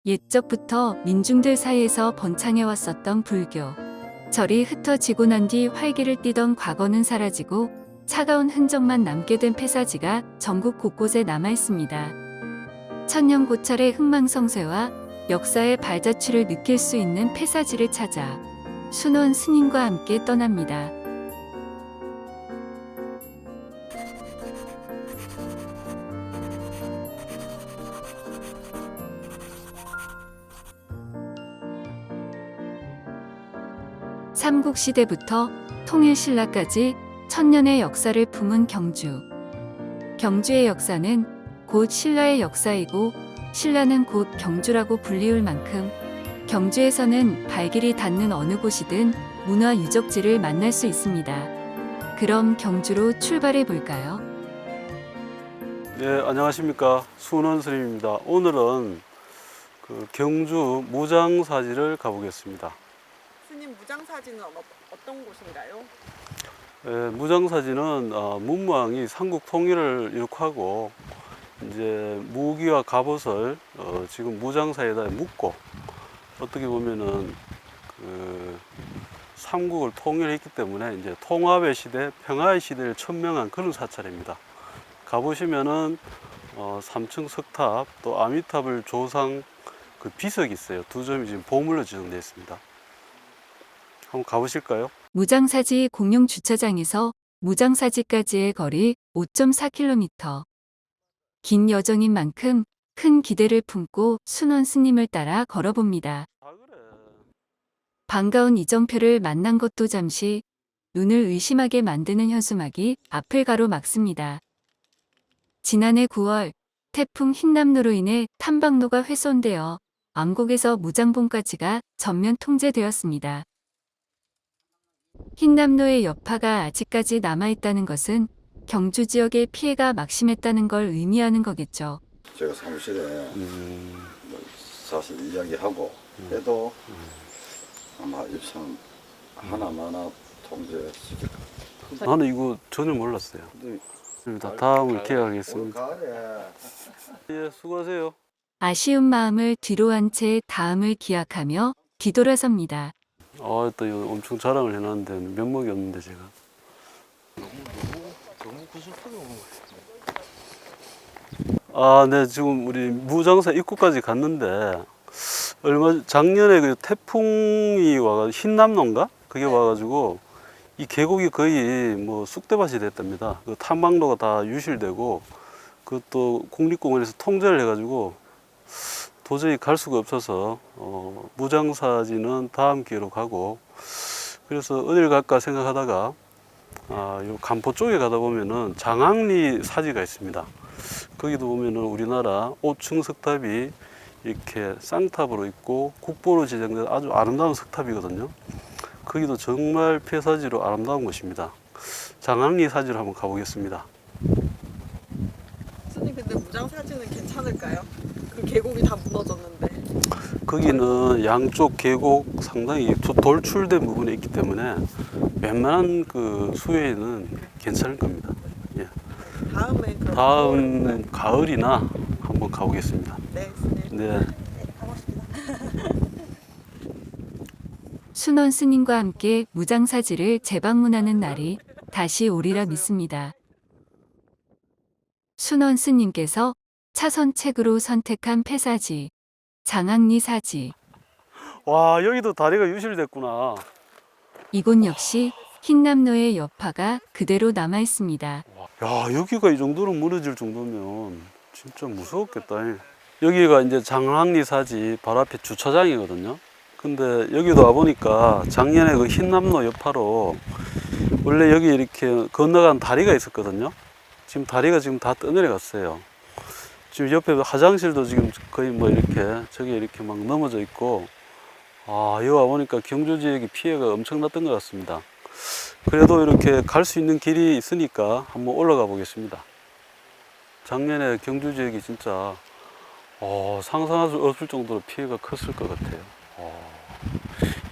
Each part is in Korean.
옛적부터 민중들 사이에서 번창해 왔었던 불교. 절이 흩어지고 난 뒤 활기를 띠던 과거는 사라지고 차가운 흔적만 남게 된 폐사지가 전국 곳곳에 남아 있습니다. 천년고찰의 흥망성쇠와 역사의 발자취를 느낄 수 있는 폐사지를 찾아 순원 스님과 함께 떠납니다. 삼국시대부터 통일신라까지 천년의 역사를 품은 경주. 경주의 역사는 곧 신라의 역사이고 신라는 곧 경주라고 불리울 만큼 경주에서는 발길이 닿는 어느 곳이든 문화 유적지를 만날 수 있습니다. 그럼 경주로 출발해 볼까요? 네, 안녕하십니까. 순원 스님입니다. 오늘은 경주 무장사지를 가보겠습니다. 스님 무장사지는 어떤 곳인가요? 무장사지는 문무왕이 삼국 통일을 이룩하고 이제 무기와 갑옷을 지금 무장사에다 묻고 어떻게 보면은 삼국을 통일했기 때문에 이제 통합의 시대, 평화의 시대를 천명한 그런 사찰입니다. 가보시면은 3층 석탑 또 아미타불 조상 그 비석이 있어요. 두 점이 지금 보물로 지정되어 있습니다. 한번 가보실까요? 무장사지 공용 주차장에서 무장사지까지의 거리 5.4km. 긴 여정인 만큼 큰 기대를 품고 순원 스님을 따라 걸어봅니다. 반가운 이정표를 만난 것도 잠시 눈을 의심하게 만드는 현수막이 앞을 가로막습니다. 지난해 9월 태풍 흰남노로 인해 탐방로가 훼손되어 암곡에서 무장봉까지가 전면 통제되었습니다. 흰남노의 여파가 아직까지 남아있다는 것은 경주 지역의 피해가 막심했다는 걸 의미하는 거겠죠. 제가 사무실에 뭐 사실 이야기하고 해도 아마 입선 하나마나 통제시킬 것 같아요. 나는 이거 전혀 몰랐어요. 다음을 기약하겠습니다. 예, 수고하세요. 아쉬운 마음을 뒤로 한 채 다음을 기약하며 뒤돌아섭니다. 또 이거 엄청 자랑을 해놨는데 면목이 없는데 제가. 너무 구슬프게 오는 네, 지금 우리 무장사 입구까지 갔는데 작년에 그 태풍이 와가지고 흰남노인가? 그게 와가지고 이 계곡이 거의 뭐 쑥대밭이 됐답니다. 그 탐방로가 다 유실되고 그것도 국립공원에서 통제를 해가지고 도저히 갈 수가 없어서 무장사지는 다음 기회로 가고 그래서 어딜 갈까 생각하다가 요 간포 쪽에 가다 보면은 장항리 사지가 있습니다. 거기도 보면은 우리나라 5층 석탑이 이렇게 쌍탑으로 있고 국보로 지정된 아주 아름다운 석탑이거든요. 거기도 정말 폐사지로 아름다운 곳입니다. 장항리 사지로 한번 가보겠습니다. 스님 근데 무장사지는 괜찮을까요? 그 계곡이 다 무너졌는데. 거기는 양쪽 계곡 상당히 돌출된 부분이 있기 때문에 웬만한 그 수해에는 괜찮을 겁니다. 예. 다음에 그럼 다음 가을이나 한번 가보겠습니다. 네, 스님. 네. 순원 스님과 함께 무장사지를 재방문하는 날이 다시 오리라 믿습니다. 순원 스님께서 차선책으로 선택한 폐사지, 장항리 사지. 와, 여기도 다리가 유실됐구나. 이곳 역시 흰남노의 여파가 그대로 남아 있습니다. 야, 여기가 이 정도로 무너질 정도면 진짜 무서웠겠다. 여기가 이제 장항리 사지 바로 앞에 주차장이거든요. 근데 여기도 와보니까 작년에 그 흰남노 여파로 원래 여기 이렇게 건너간 다리가 있었거든요. 지금 다리가 지금 다 떠내려 갔어요. 지금 옆에 화장실도 지금 거의 뭐 이렇게 저기 이렇게 막 넘어져 있고 여기 와보니까 경주 지역이 피해가 엄청났던 것 같습니다. 그래도 이렇게 갈 수 있는 길이 있으니까 한번 올라가 보겠습니다. 작년에 경주 지역이 진짜 상상할 수 없을 정도로 피해가 컸을 것 같아요.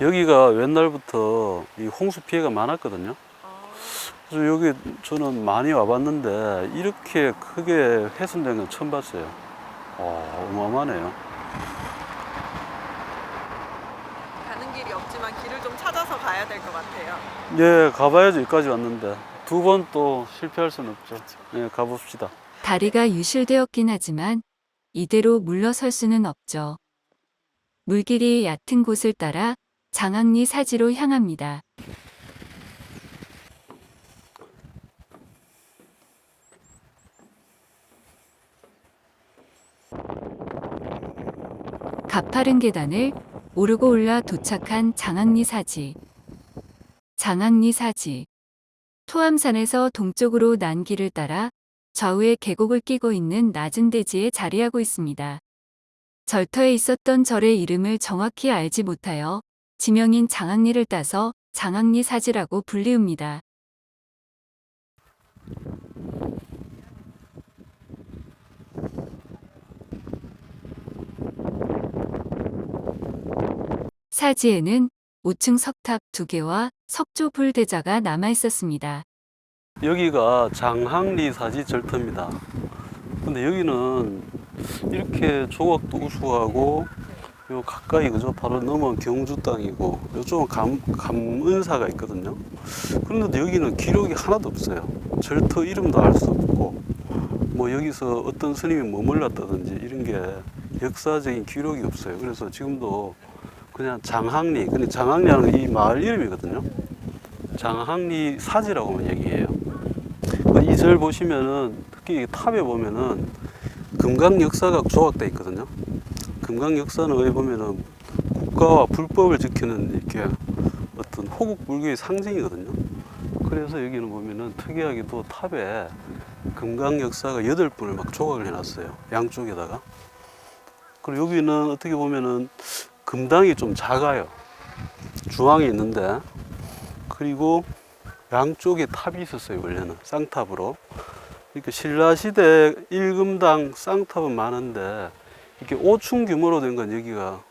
여기가 옛날부터 이 홍수 피해가 많았거든요. 그래서 여기 저는 많이 와봤는데 이렇게 크게 훼손된 건 처음 봤어요. 어마어마하네요. 길을 좀 찾아서 가야 될 것 같아요. 예, 가봐야죠. 여기까지 왔는데. 두 번 또 실패할 수는 없죠. 예, 가봅시다. 다리가 유실되었긴 하지만 이대로 물러설 수는 없죠. 물길이 얕은 곳을 따라 장항리 사지로 향합니다. 가파른 계단을 오르고 올라 도착한 장항리 사지. 장항리 사지. 토암산에서 동쪽으로 난 길을 따라 좌우에 계곡을 끼고 있는 낮은 대지에 자리하고 있습니다. 절터에 있었던 절의 이름을 정확히 알지 못하여 지명인 장항리를 따서 장항리 사지라고 불리웁니다. 사지에는 5층 석탑 2개와 석조 불대자가 남아 있었습니다. 여기가 장항리 사지 절터입니다. 근데 여기는 이렇게 조각도 우수하고 요 가까이 그죠? 바로 넘어 경주 땅이고 요쪽은 감은사가 있거든요. 그런데 여기는 기록이 하나도 없어요. 절터 이름도 알 수 없고 뭐 여기서 어떤 스님이 머물렀다든지 이런 게 역사적인 기록이 없어요. 그래서 지금도 그냥 장항리, 근데 장항리라는 게 이 마을 이름이거든요. 장항리 사지라고만 얘기해요. 이 절 보시면은 특히 이 탑에 보면은 금강 역사가 조각돼 있거든요. 금강 역사는 왜 보면은 국가와 불법을 지키는 이렇게 어떤 호국 불교의 상징이거든요. 그래서 여기는 보면은 특이하게도 탑에 금강 역사가 8분을 막 조각을 해놨어요. 양쪽에다가. 그리고 여기는 어떻게 보면은 금당이 좀 작아요. 중앙에 있는데 그리고 양쪽에 탑이 있었어요. 원래는 쌍탑으로. 이렇게 신라시대 1금당 쌍탑은 많은데 이렇게 5층 규모로 된 건 여기가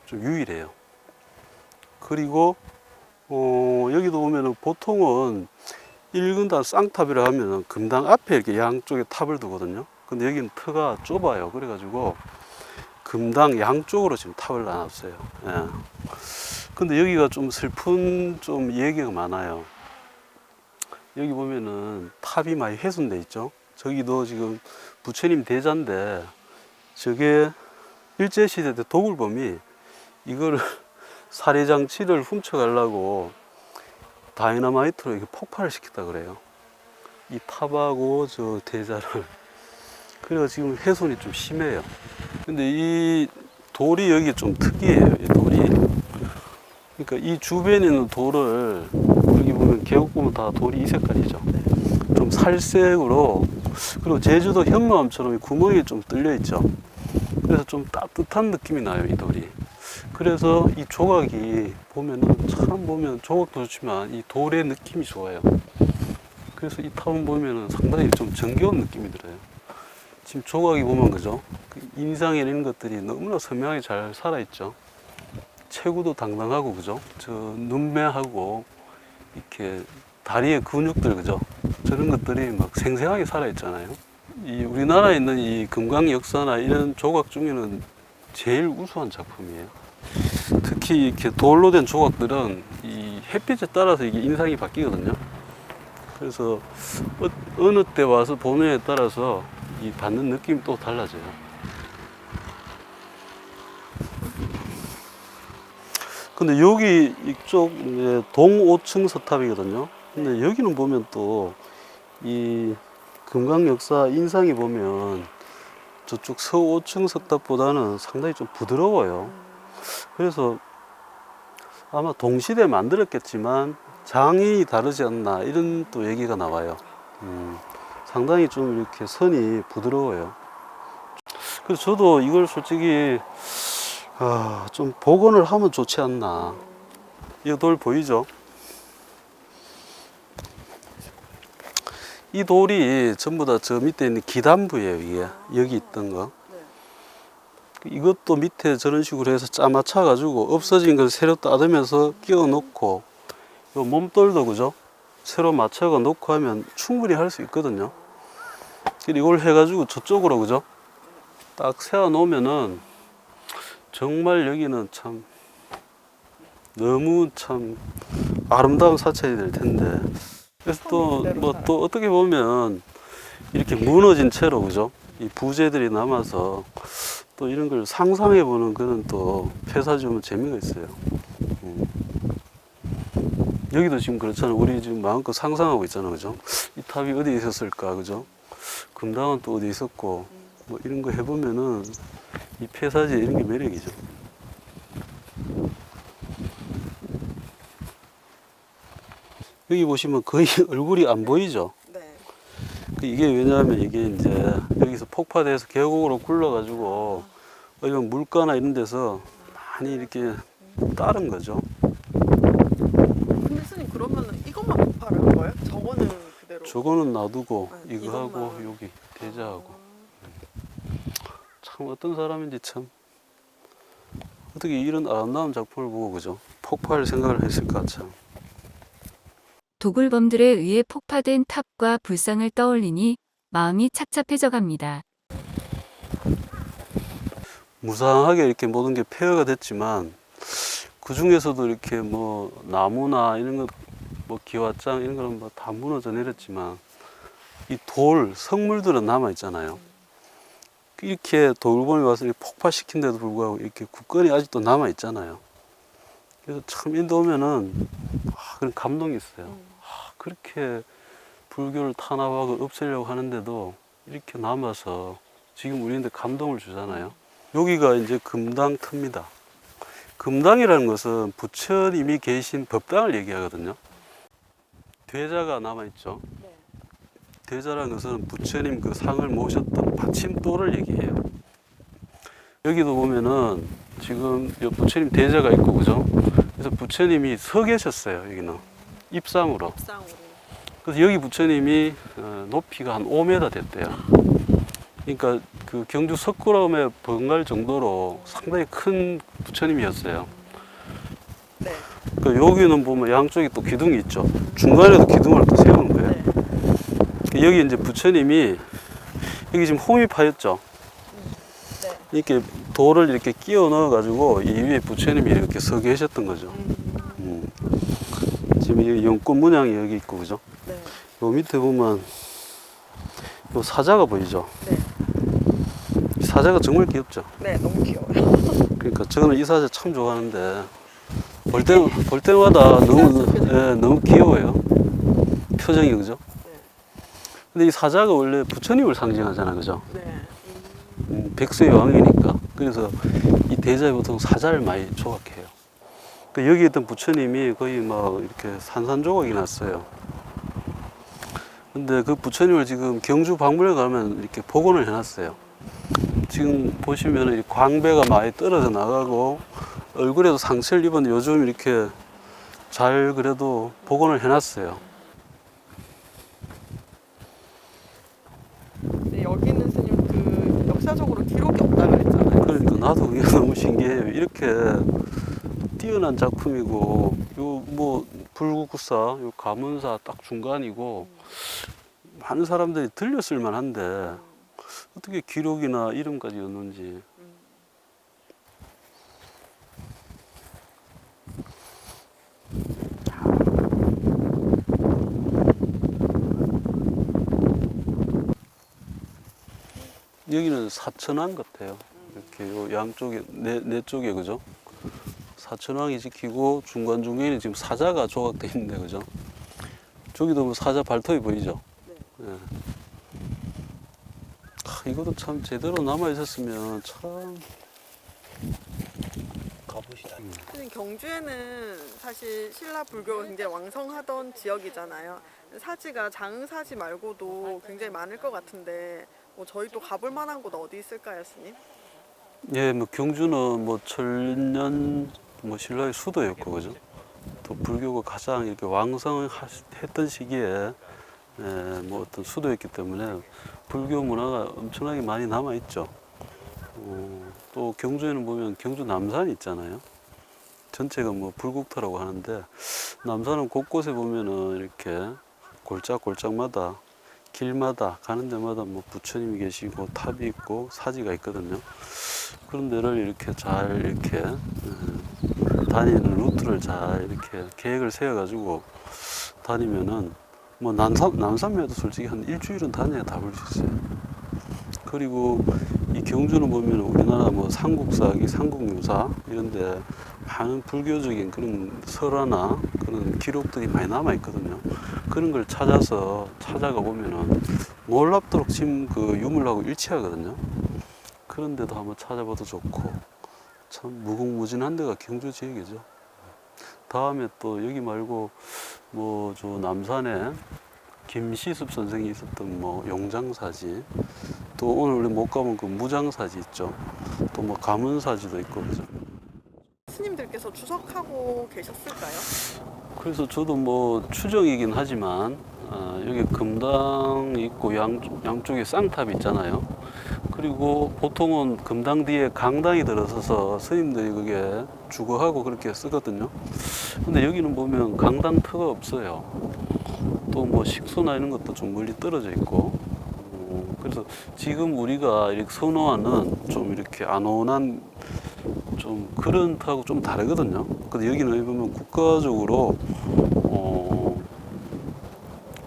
좀 유일해요. 그리고 여기도 보면은 보통은 1금당 쌍탑이라 하면은 금당 앞에 이렇게 양쪽에 탑을 두거든요. 근데 여기는 터가 좁아요. 그래가지고 금당 양쪽으로 지금 탑을 놔놨어요. 예. 근데 여기가 좀 슬픈 좀 얘기가 많아요. 여기 보면은 탑이 많이 훼손돼 있죠. 저기도 지금 부처님 대자인데 저게 일제시대 때 도굴범이 이거를 살해장치를 훔쳐가려고 다이너마이트로 이렇게 폭발을 시켰다 그래요. 이 탑하고 저 대자를. 그래서 지금 훼손이 좀 심해요. 근데 이 돌이 여기 좀 특이해요. 이 돌이. 그러니까 이 주변에 있는 돌을 여기 보면 계곡 보면 다 돌이 이 색깔이죠. 좀 살색으로. 그리고 제주도 현무암처럼 구멍이 좀 뚫려 있죠. 그래서 좀 따뜻한 느낌이 나요, 이 돌이. 그래서 이 조각이 보면은 참 보면 조각도 좋지만 이 돌의 느낌이 좋아요. 그래서 이 탑은 보면은 상당히 좀 정겨운 느낌이 들어요. 지금 조각이 보면 그죠? 그 인상이나 이런 것들이 너무나 선명하게 잘 살아있죠. 체구도 당당하고 그죠? 저 눈매하고 이렇게 다리의 근육들 그죠? 저런 것들이 막 생생하게 살아있잖아요. 이 우리나라에 있는 이 금강 역사나 이런 조각 중에는 제일 우수한 작품이에요. 특히 이렇게 돌로 된 조각들은 이 햇빛에 따라서 이게 인상이 바뀌거든요. 그래서 어느 때 와서 보느냐에 따라서 이 받는 느낌이 또 달라져요. 근데 여기 이쪽 동 5층 서탑이거든요. 근데 여기는 보면 또 이 금강 역사 인상이 보면 저쪽 서 5층 석탑보다는 상당히 좀 부드러워요. 그래서 아마 동시대에 만들었겠지만 장이 다르지 않나 이런 또 얘기가 나와요. 상당히 좀 이렇게 선이 부드러워요. 그래서 저도 이걸 솔직히 좀 복원을 하면 좋지 않나. 이 돌 보이죠? 이 돌이 전부 다 저 밑에 있는 기단부예요. 이게 여기 있던 거. 이것도 밑에 저런 식으로 해서 짜맞춰 가지고 없어진 걸 새로 따듬면서 끼워 놓고 요 몸돌도 그죠? 새로 맞춰가 놓고 하면 충분히 할 수 있거든요. 이걸 해가지고 저쪽으로 그죠? 딱 세워 놓으면은 정말 여기는 참 너무 참 아름다운 사찰이 될 텐데. 그래서 또 뭐 또 어떻게 보면 이렇게 무너진 채로 그죠? 이 부재들이 남아서 또 이런 걸 상상해 보는 그런 또 폐사지면 재미가 있어요. 여기도 지금 그렇잖아요. 우리 지금 마음껏 상상하고 있잖아, 그죠? 이 탑이 어디 있었을까, 그죠? 금당은 또 어디 있었고, 뭐 이런 거 해보면은 이 폐사지 이런 게 매력이죠. 여기 보시면 거의 얼굴이 안 보이죠? 네. 이게 왜냐하면 이게 이제 여기서 폭파돼서 계곡으로 굴러가지고 이런 물가나 이런 데서 많이 이렇게 따른 거죠. 근데 스님 그러면은 이것만 폭발을 한 거예요? 저거는 그대로. 저거는 놔두고 네, 이거 하고 이것만. 여기 대자하고 참 어떤 사람인지 참 어떻게 이런 아름다운 작품을 보고 그죠? 폭파할 생각을 했을까 참. 도굴범들에 의해 폭파된 탑과 불상을 떠올리니 마음이 착잡해져 갑니다. 무상하게 이렇게 모든 게 폐허가 됐지만 그 중에서도 이렇게 뭐 나무나 이런 것, 뭐 기와장 이런 거는 뭐 다 무너져 내렸지만 이 돌, 성물들은 남아 있잖아요. 이렇게 도굴범이 와서 이렇게 폭파시킨데도 불구하고 이렇게 굳건히 아직도 남아 있잖아요. 그래서 참 인도 오면은 그런 감동이 있어요. 그렇게 불교를 탄압하고 없애려고 하는데도 이렇게 남아서 지금 우리한테 감동을 주잖아요. 여기가 이제 금당터입니다. 금당이라는 것은 부처님이 계신 법당을 얘기하거든요. 대자가 남아있죠. 대자라는 것은 부처님 그 상을 모셨던 받침돌을 얘기해요. 여기도 보면은 지금 부처님 대자가 있고 그죠? 그래서 부처님이 서 계셨어요. 여기는 입상으로. 쌍으로. 그래서 여기 부처님이 높이가 한 5m 됐대요. 그러니까 그 경주 석굴암에 번갈 정도로 상당히 큰 부처님이었어요. 네. 그러니까 여기는 보면 양쪽에 또 기둥이 있죠. 중간에도 기둥을 또 세우는 거예요. 네. 여기 이제 부처님이 여기 지금 홈이 파였죠. 네. 이렇게 돌을 이렇게 끼워 넣어 가지고 이 위에 부처님이 이렇게 서 계셨던 거죠. 지금 이 연꽃 문양이 여기 있고 그죠? 네. 요 밑에 보면 요 사자가 보이죠? 네. 이 사자가 정말 귀엽죠? 네. 너무 귀여워요. 그러니까 저는 이 사자 참 좋아하는데 볼 때마다 너무 귀여워요. 표정이 그죠? 네. 근데 이 사자가 원래 부처님을 상징하잖아, 그죠? 네. 백수의 왕이니까. 그래서 이 대자에 보통 사자를 많이 조각해요. 그 여기 있던 부처님이 거의 막 이렇게 산산조각이 났어요. 근데 그 부처님을 지금 경주 박물관 가면 이렇게 복원을 해놨어요. 지금 보시면 이 광배가 많이 떨어져 나가고 얼굴에도 상처를 입었는데 요즘 이렇게 잘 그래도 복원을 해놨어요. 네, 여기는 스님 그 역사적으로 기록이 없다 그랬잖아요. 그러니까 나도 그게 너무 신기해요. 이렇게 뛰어난 작품이고 요 뭐 불국사, 요 가문사 딱 중간이고 많은 사람들이 들렸을 만한데 어떻게 기록이나 이름까지 였는지. 여기는 사천왕 같아요. 이렇게 요 양쪽에 네 쪽에 그죠? 사천왕이 지키고 중간중간에 지금 사자가 조각되어 있는데 그죠? 저기도 뭐 사자 발톱이 보이죠? 네. 이것도 참 제대로 남아 있었으면 참 가보시다. 스님 경주에는 사실 신라 불교가 굉장히 왕성하던 지역이잖아요. 사지가 장사지 말고도 굉장히 많을 것 같은데 뭐 저희 또 가볼 만한 곳 어디 있을까요, 스님? 예, 뭐 경주는 뭐 천년 뭐 신라의 수도였고 그죠? 또 불교가 가장 이렇게 왕성했던 시기에 뭐 어떤 수도였기 때문에 불교 문화가 엄청나게 많이 남아 있죠. 또 경주에는 보면 경주 남산이 있잖아요. 전체가 뭐 불국토라고 하는데 남산은 곳곳에 보면은 이렇게 골짝골짝마다 길마다 가는 데마다 뭐 부처님이 계시고 탑이 있고 사지가 있거든요. 그런 데를 이렇게 잘 이렇게 다니는 루트를 잘 이렇게 계획을 세워가지고 다니면은 뭐 남산면도 솔직히 한 일주일은 다녀야 다 볼 수 있어요. 그리고 이 경주는 보면 우리나라 뭐 삼국사기, 삼국유사 이런데 많은 불교적인 그런 설화나 그런 기록들이 많이 남아 있거든요. 그런 걸 찾아가 보면은 놀랍도록 지금 그 유물하고 일치하거든요. 그런데도 한번 찾아봐도 좋고 참 무궁무진한 데가 경주 지역이죠. 다음에 또 여기 말고 뭐 저 남산에 김시습 선생이 있었던 뭐 용장사지, 또 오늘 우리 못 가본 그 무장사지 있죠. 또 뭐 가문사지도 있고 그죠. 스님들께서 주석하고 계셨을까요? 그래서 저도 뭐 추정이긴 하지만 여기 금당이 있고 양쪽에 쌍탑이 있잖아요. 그리고 보통은 금당 뒤에 강당이 들어서서 스님들이 그게 주거하고 그렇게 쓰거든요. 근데 여기는 보면 강당 터가 없어요. 또 뭐 식수나 이런 것도 좀 멀리 떨어져 있고. 그래서 지금 우리가 이렇게 선호하는 좀 이렇게 안온한 좀 그런 터하고 좀 다르거든요. 근데 여기는 보면 국가적으로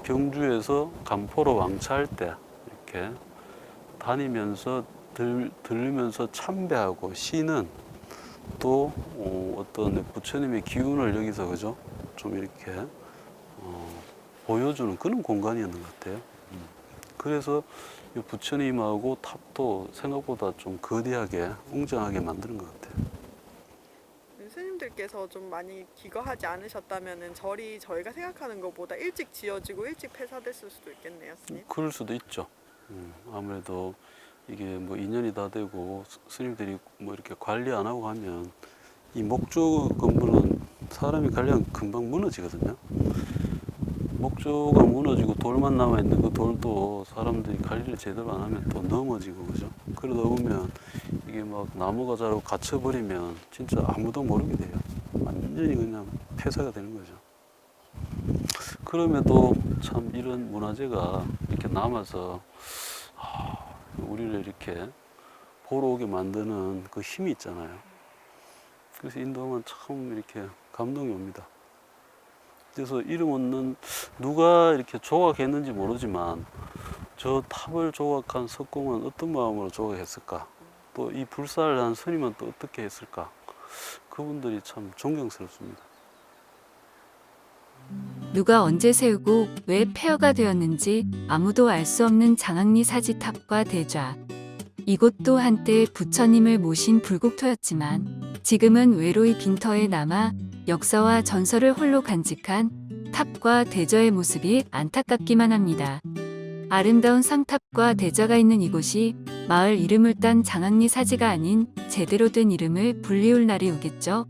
경주에서 간포로 왕차할 때 이렇게 다니면서 들으면서 참배하고 쉬는 또 어떤 부처님의 기운을 여기서 그죠? 좀 이렇게 보여주는 그런 공간이었는 것 같아요. 그래서 이 부처님하고 탑도 생각보다 좀 거대하게 웅장하게 만드는 것 같아요. 스님들께서 좀 많이 기거하지 않으셨다면은 절이 저희가 생각하는 것보다 일찍 지어지고 일찍 폐사됐을 수도 있겠네요, 스님. 그럴 수도 있죠. 아무래도 이게 뭐 인연이 다 되고 스님들이 뭐 이렇게 관리 안 하고 하면 이 목조 건물은 사람이 관리하면 금방 무너지거든요. 목조가 무너지고 돌만 남아 있는 그 돌도 사람들이 관리를 제대로 안 하면 또 넘어지고 그죠. 그러다 보면 이게 막 나무가 자라고 갇혀버리면 진짜 아무도 모르게 돼요. 완전히 그냥 폐사가 되는 거죠. 그럼에도 참 이런 문화재가 이렇게 남아서 우리를 이렇게 보러 오게 만드는 그 힘이 있잖아요. 그래서 인도하면 참 이렇게 감동이 옵니다. 그래서 이름 없는 누가 이렇게 조각했는지 모르지만 저 탑을 조각한 석공은 어떤 마음으로 조각했을까? 또 이 불사를 한 스님은 또 어떻게 했을까? 그분들이 참 존경스럽습니다. 누가 언제 세우고 왜 폐허가 되었는지 아무도 알 수 없는 장항리 사지탑과 대좌. 이곳도 한때 부처님을 모신 불국토였지만 지금은 외로이 빈터에 남아 역사와 전설을 홀로 간직한 탑과 대좌의 모습이 안타깝기만 합니다. 아름다운 성탑과 대좌가 있는 이곳이 마을 이름을 딴 장항리 사지가 아닌 제대로 된 이름을 불리울 날이 오겠죠.